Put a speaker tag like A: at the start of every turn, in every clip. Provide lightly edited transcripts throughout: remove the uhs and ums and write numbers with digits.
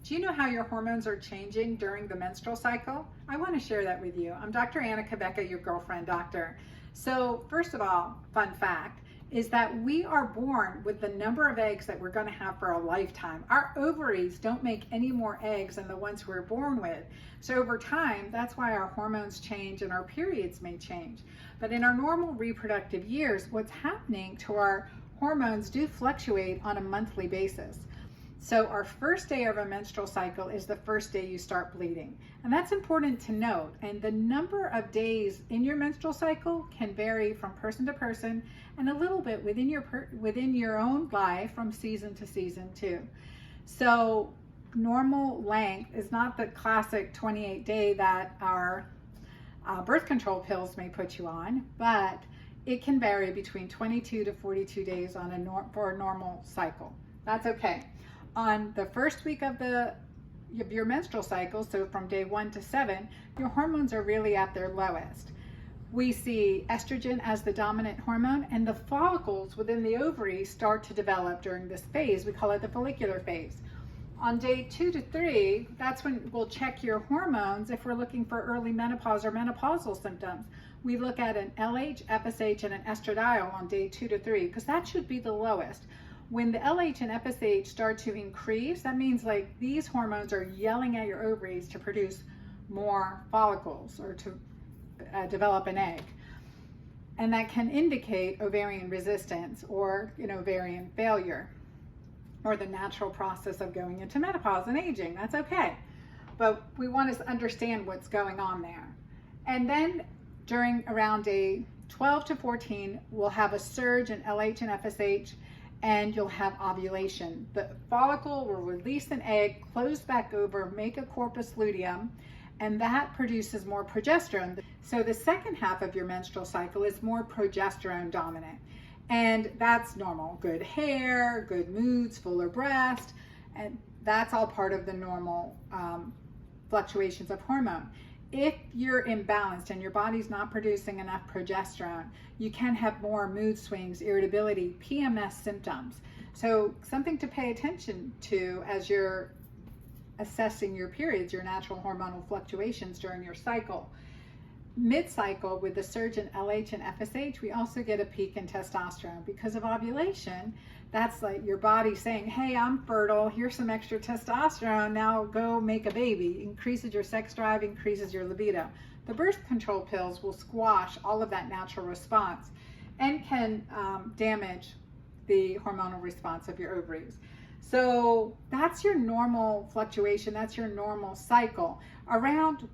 A: Do you know how your hormones are changing during the menstrual cycle? I want to share that with you. I'm Dr. Anna Cabeca, your girlfriend doctor. So first of all, fun fact is that we are born with the number of eggs that we're going to have for a lifetime. Our ovaries don't make any more eggs than the ones we're born with. So over time, that's why our hormones change and our periods may change. But in our normal reproductive years, what's happening to our hormones do fluctuate on a monthly basis. So our first day of a menstrual cycle is the first day you start bleeding. And that's important to note. And the number of days in your menstrual cycle can vary from person to person and a little bit within your own life from season to season too. So normal length is not the classic 28-day that our birth control pills may put you on, but it can vary between 22 to 42 days for a normal cycle. That's okay. On the first week of your menstrual cycle, so from day 1 to 7, your hormones are really at their lowest. We see estrogen as the dominant hormone, and the follicles within the ovaries start to develop during this phase. We call it the follicular phase. On day 2 to 3, that's when we'll check your hormones if we're looking for early menopause or menopausal symptoms. We look at an LH, FSH, and an estradiol on day 2 to 3 because that should be the lowest. When the LH and FSH start to increase, that means like these hormones are yelling at your ovaries to produce more follicles or to develop an egg. And that can indicate ovarian resistance or ovarian failure or the natural process of going into menopause and aging. That's okay. But we want to understand what's going on there. And then during around day 12 to 14, we'll have a surge in LH and FSH, and you'll have ovulation. The follicle will release an egg, close back over, make a corpus luteum, and that produces more progesterone. So the second half of your menstrual cycle is more progesterone dominant. And that's normal. Good hair, good moods, fuller breast, and that's all part of the normal fluctuations of hormone. If you're imbalanced and your body's not producing enough progesterone, you can have more mood swings, irritability, PMS symptoms. So something to pay attention to as you're assessing your periods, your natural hormonal fluctuations during your cycle. Mid-cycle, with the surge in LH and FSH, we also get a peak in testosterone because of ovulation. That's like your body saying, hey, I'm fertile, here's some extra testosterone, now go make a baby. Increases your sex drive, increases your libido. The birth control pills will squash all of that natural response and can damage the hormonal response of your ovaries. So that's your normal fluctuation, that's your normal cycle. Around,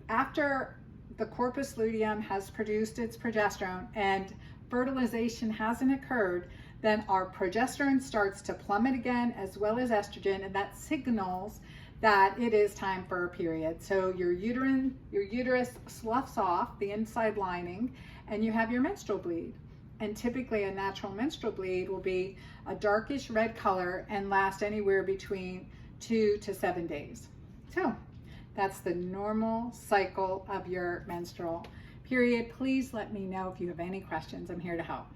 A: after the corpus luteum has produced its progesterone and fertilization hasn't occurred, then our progesterone starts to plummet again, as well as estrogen, and that signals that it is time for a period. So your uterus sloughs off the inside lining, and you have your menstrual bleed. And typically a natural menstrual bleed will be a darkish red color and last anywhere between 2 to 7 days. So that's the normal cycle of your menstrual period. Please let me know if you have any questions. I'm here to help.